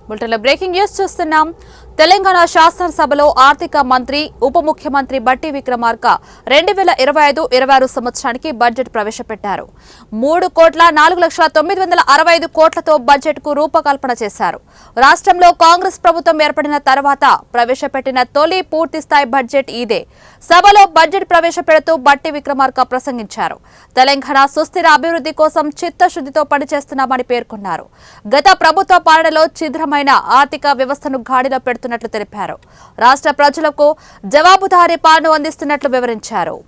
బులెటిన్లో breaking news చూస్తున్నాం. తెలంగాణ శాసనసభలో ఆర్థిక మంత్రి ఉప ముఖ్యమంత్రి బట్టి విక్రమార్క 2025-26 సంవత్సరానికి బడ్జెట్ ప్రవేశపెట్టారు. 3,04,965 కోట్లతో బడ్జెట్ కు రూపకల్పన చేశారు. రాష్ట్రంలో కాంగ్రెస్ ప్రభుత్వం ఏర్పడిన తర్వాత ప్రవేశపెట్టిన తొలి పూర్తిస్థాయి బడ్జెట్ ఇదే. సభలో బడ్జెట్ ప్రవేశపెడుతూ బట్టి విక్రమార్క ప్రసంగించారు. తెలంగాణ సుస్థిర అభివృద్ధి కోసం చిత్తశుద్ధితో పనిచేస్తున్నామని పేర్కొన్నారు. గత ప్రభుత్వ పాలనలో ఛిద్రమైన ఆర్థిక వ్యవస్థను గాడిలో పెడుతున్నట్లు తెలిపారు. రాష్ట్ర ప్రజలకు జవాబుదారీ పాలన అందిస్తున్నట్లు వివరించారు.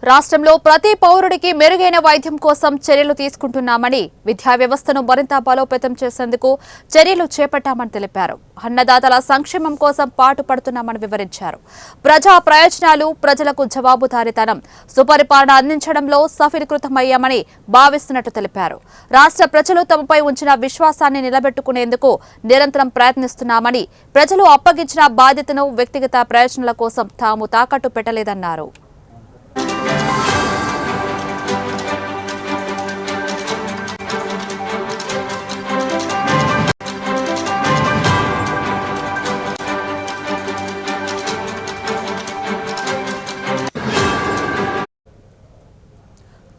రాష్ట్రంలో ప్రతి పౌరుడికి మెరుగైన వైద్యం కోసం చర్యలు తీసుకుంటున్నామని, విద్యా వ్యవస్థను మరింత బలోపేతం చేసేందుకు చర్యలు చేపట్టామని తెలిపారు. అన్నదాతల సంక్షేమం కోసం పాటుపడుతున్నామని వివరించారు. ప్రజా ప్రయోజనాలు, ప్రజలకు జవాబుదారీతనం, సుపరిపాలన అందించడంలో సఫలీకృతమయ్యామని భావిస్తున్నట్టు తెలిపారు. రాష్ట్ర ప్రజలు తమపై ఉంచిన విశ్వాసాన్ని నిలబెట్టుకునేందుకు నిరంతరం ప్రయత్నిస్తున్నామని, ప్రజలు అప్పగించిన బాధ్యతను వ్యక్తిగత ప్రయోజనాల కోసం తాము తాకట్టు పెట్టలేదన్నారు.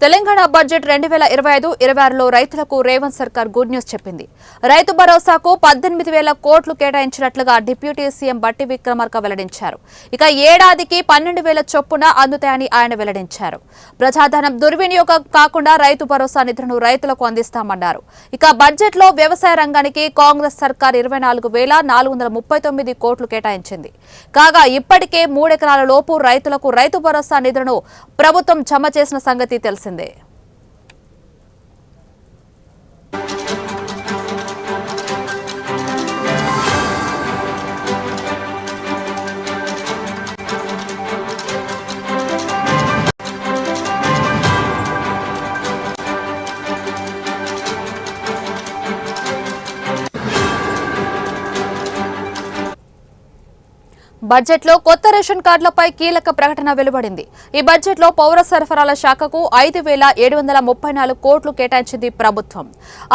తెలంగాణ బడ్జెట్ 2025-26లో రైతులకు రేవంత్ సర్కార్ గుడ్ న్యూస్ చెప్పింది. రైతు భరోసాకు 18,000 కోట్లు కేటాయించినట్లుగా డిప్యూటీ సీఎం బట్టి విక్రమార్క వెల్లడించారు. ఇక ఏడాదికి 12,000 చొప్పున అందుతాయని ఆయన వెల్లడించారు. ప్రజాధనం దుర్వినియోగం కాకుండా రైతు భరోసా నిధులను రైతులకు అందిస్తామన్నారు. ఇక బడ్జెట్లో వ్యవసాయ రంగానికి కాంగ్రెస్ సర్కార్ 24,439 కోట్లు కేటాయించింది. కాగా ఇప్పటికే 3 ఎకరాల లోపు రైతులకు రైతు భరోసా నిధులను ప్రభుత్వం జమ చేసిన సంగతి తెలిసింది. బడ్జెట్లో కొత్త రేషన్ కార్డులపై కీలక ప్రకటన వెలువడింది. ఈ బడ్జెట్లో పౌర సరఫరాల శాఖకు 5,734 కోట్లు కేటాయించింది ప్రభుత్వం.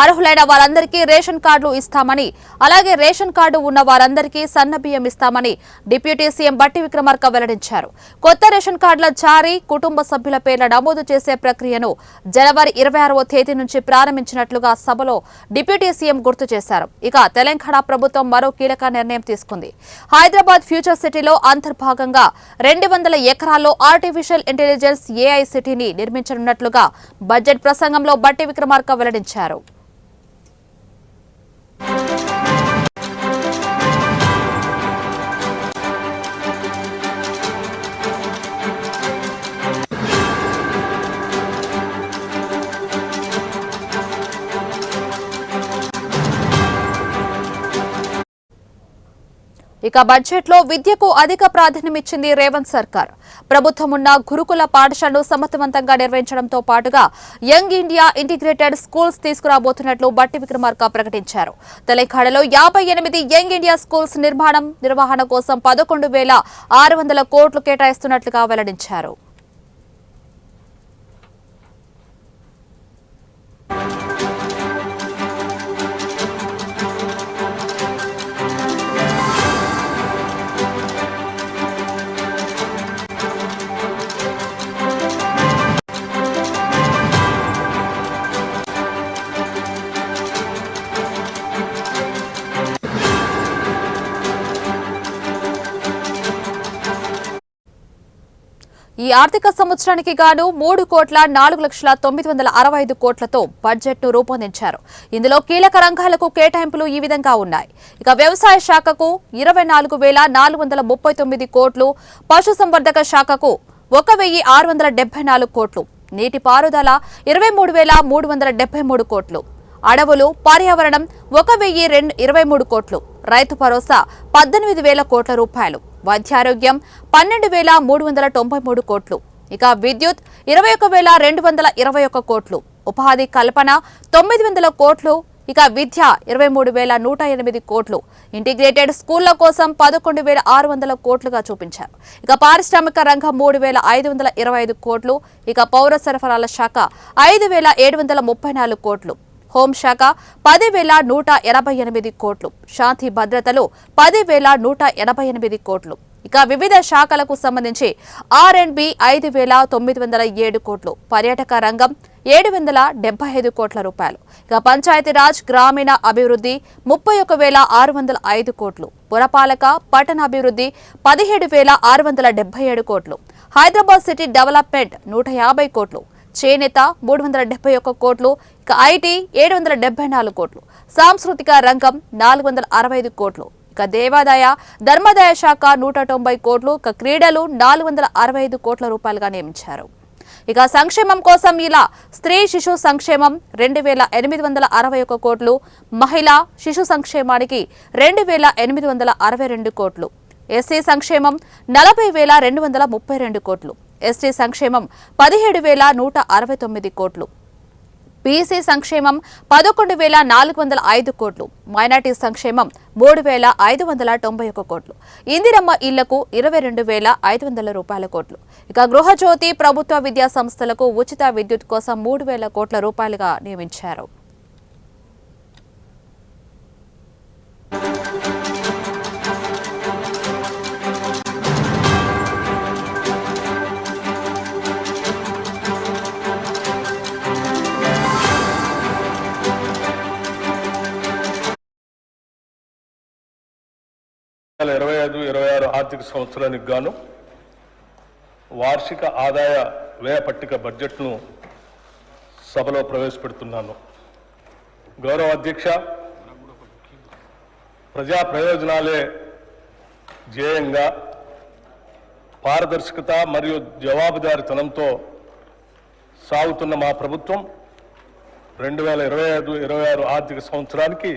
అర్హులైన వారందరికీ రేషన్ కార్డులు ఇస్తామని, అలాగే రేషన్ కార్డు ఉన్న వారందరికీ సన్నబియ్యం ఇస్తామని డిప్యూటీ సీఎం బట్టి విక్రమార్క వెల్లడించారు. కొత్త రేషన్ కార్డుల జారీ, కుటుంబ సభ్యుల పేర్ల నమోదు చేసే ప్రక్రియను జనవరి 26వ తేదీ నుంచి ప్రారంభించినట్లుగా సభలో డిప్యూటీ సీఎం గుర్తు చేశారు. ఇక తెలంగాణ ప్రభుత్వం మరో కీలక నిర్ణయం తీసుకుంది. హైదరాబాద్ ఫ్యూచర్ సిటీలో అంతర్భాగంగా 200 ఎకరాల్లో ఆర్టిఫిషియల్ ఇంటెలిజెన్స్ AI సిటీని నిర్మించనున్నట్లుగా బడ్జెట్ ప్రసంగంలో బట్టి విక్రమార్క వెల్లడించారు. ఇక బడ్జెట్లో విద్యకు అధిక ప్రాధాన్యం ఇచ్చింది రేవంత్ సర్కార్. ప్రభుత్వం ఉన్న గురుకుల పాఠశాలను సమర్థవంతంగా నిర్వహించడంతో పాటుగా యంగ్ ఇండియా ఇంటిగ్రేటెడ్ స్కూల్స్ తీసుకురాబోతున్నట్లు బట్టి విక్రమార్క ప్రకటించారు. తెలంగాణలో 58 యంగ్ ఇండియా స్కూల్స్ నిర్వహణ కోసం 11,600 కోట్లు కేటాయిస్తున్నట్లుగా వెల్లడించారు. ఈ ఆర్థిక సంవత్సరానికి గాను 3,04,965 కోట్లతో బడ్జెట్ను రూపొందించారు. ఇందులో కీలక రంగాలకు కేటాయింపులు ఈ విధంగా ఉన్నాయి. ఇక వ్యవసాయ శాఖకు 24,439 కోట్లు, పశుసంవర్ధక శాఖకు 1,674 కోట్లు, నీటిపారుదల 23,373 కోట్లు, అడవులు, పర్యావరణం 1023 కోట్లు, రైతు భరోసా 18,000 కోట్ల రూపాయలు, వైద్యారోగ్యం 12,393 కోట్లు, ఇక విద్యుత్ 21,221 కోట్లు, ఉపాధి కల్పన 900 కోట్లు, ఇక విద్య 23,108 కోట్లు, ఇంటిగ్రేటెడ్ స్కూళ్ల కోసం 11,600 కోట్లుగా చూపించారు. ఇక పారిశ్రామిక రంగం 3,525 కోట్లు, ఇక పౌర సరఫరాల శాఖ 5,734 కోట్లు, హోంశాఖ 10,188 కోట్లు, శాంతి భద్రతలు 10,188 కోట్లు, ఇక వివిధ శాఖలకు సంబంధించి R&B 5,907 కోట్లు, పర్యాటక రంగం 775 కోట్ల రూపాయలు, ఇక పంచాయతీరాజ్ గ్రామీణ అభివృద్ధి 31,605 కోట్లు, పురపాలక పట్టణాభివృద్ధి 17,677 కోట్లు, హైదరాబాద్ సిటీ డెవలప్మెంట్ 150 కోట్లు, చేనేత 371 కోట్లు, ఇక IT 774 కోట్లు, సాంస్కృతిక రంగం 465 కోట్లు, ఇక దేవాదాయ ధర్మాదాయ శాఖ 190 కోట్లు, ఇక క్రీడలు 465 కోట్ల రూపాయలుగా నియమించారు. ఇక సంక్షేమం కోసం ఇలా స్త్రీ శిశు సంక్షేమం 2,861 కోట్లు, మహిళా శిశు సంక్షేమానికి 2,862 కోట్లు, ఎస్సీ సంక్షేమం 40,232 కోట్లు, ఎస్టీ సంక్షేమం 17,169 కోట్లు, బీసీ సంక్షేమం 11,405 కోట్లు, మైనార్టీ సంక్షేమం 3,591 కోట్లు, ఇందిరమ్మ ఇళ్లకు 22,500 రూపాయల కోట్లు, ఇక గృహజ్యోతి ప్రభుత్వ విద్యా సంస్థలకు ఉచిత విద్యుత్ కోసం 3,000 కోట్ల రూపాయలుగా నియమించారు. ల 25-26 ఆర్థిక సంవత్సరానికి గాను వార్షిక ఆదాయ వ్యయ పట్టిక బడ్జెట్ను సభలో ప్రవేశపెడుతున్నాను. గౌరవ అధ్యక్ష, ప్రజా ప్రయోజనాలే ధ్యేయంగా పారదర్శకత మరియు జవాబుదారీతనంతో సాగుతున్న మా ప్రభుత్వం 2025-26 ఆర్థిక సంవత్సరానికి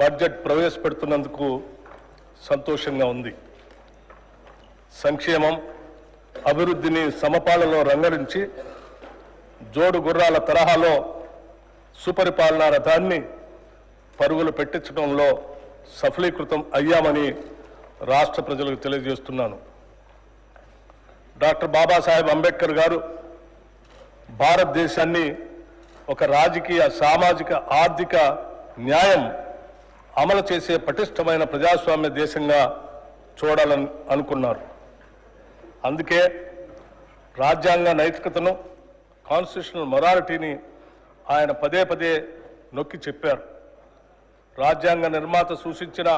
బడ్జెట్ ప్రవేశపెడుతున్నందుకు సంతోషంగా ఉంది. సంక్షేమం, అభివృద్ధిని సమపాలలో రంగరించి జోడు గుర్రాల తరహాలో సుపరిపాలనా రథాన్ని పరుగులు పెట్టించడంలో సఫలీకృతం అయ్యామని రాష్ట్ర ప్రజలకు తెలియజేస్తున్నాను. డాక్టర్ బాబాసాహెబ్ అంబేద్కర్ గారు భారతదేశాన్ని ఒక రాజకీయ, సామాజిక, ఆర్థిక న్యాయం అమలు చేసే పటిష్టమైన ప్రజాస్వామ్య దేశంగా చూడాలని అనుకున్నారు. అందుకే రాజ్యాంగ నైతికతను, కాన్స్టిట్యూషనల్ మొరాలిటీని ఆయన పదే పదే నొక్కి చెప్పారు. రాజ్యాంగ నిర్మాత సూచించిన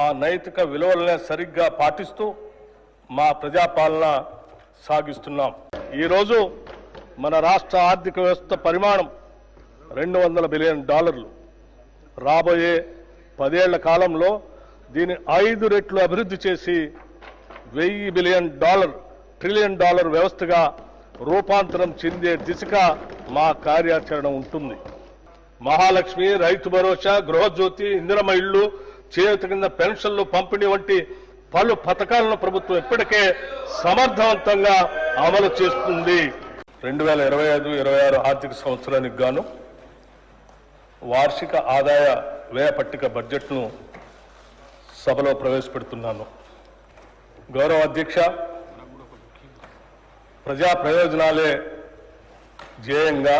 ఆ నైతిక విలువలనే సరిగ్గా పాటిస్తూ మా ప్రజాపాలన సాగిస్తున్నాం. ఈరోజు మన రాష్ట్ర ఆర్థిక వ్యవస్థ పరిమాణం $200 బిలియన్. రాబోయే 10 ఏళ్ల కాలంలో దీన్ని 5 రెట్లు అభివృద్ధి చేసి $1,000 బిలియన్, ట్రిలియన్ డాలర్ వ్యవస్థగా రూపాంతరం చెందే దిశగా మా కార్యాచరణ ఉంటుంది. మహాలక్ష్మి, రైతు భరోసా, గృహజ్యోతి, ఇందిరమ్మ ఇళ్లు, చేయూత కింద పెన్షన్లు పంపిణీ వంటి పలు పథకాలను ప్రభుత్వం ఇప్పటికే సమర్థవంతంగా అమలు చేస్తుంది. 2025-26 ఆర్థిక సంవత్సరానికి గాను వార్షిక ఆదాయ వ్యయ పట్టిక బడ్జెట్ను సభలో ప్రవేశపెడుతున్నాను. గౌరవ అధ్యక్ష, ప్రజా ప్రయోజనాలే ధ్యేయంగా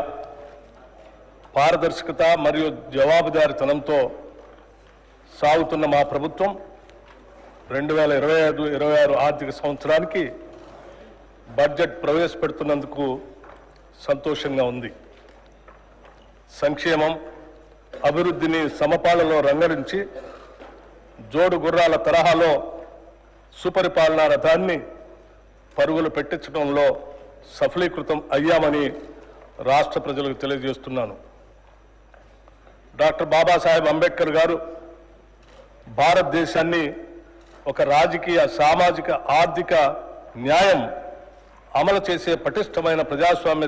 పారదర్శకత మరియు జవాబుదారీతనంతో సాగుతున్న మా ప్రభుత్వం 2025-26 ఆర్థిక సంవత్సరానికి బడ్జెట్ ప్రవేశపెడుతున్నందుకు సంతోషంగా ఉంది. సంక్షేమం, అభివృద్ధిని సమపాలలో రంగరించి జోడు గుర్రాల తరహాలో సుపరిపాలనా రథాన్ని పరుగులు పెట్టించడంలో సఫలీకృతం అయ్యామని రాష్ట్ర ప్రజలకు తెలియజేస్తున్నాను. డాక్టర్ బాబాసాహెబ్ అంబేద్కర్ గారు భారతదేశాన్ని ఒక రాజకీయ, సామాజిక, ఆర్థిక న్యాయం అమలు చేసే పటిష్టమైన ప్రజాస్వామ్య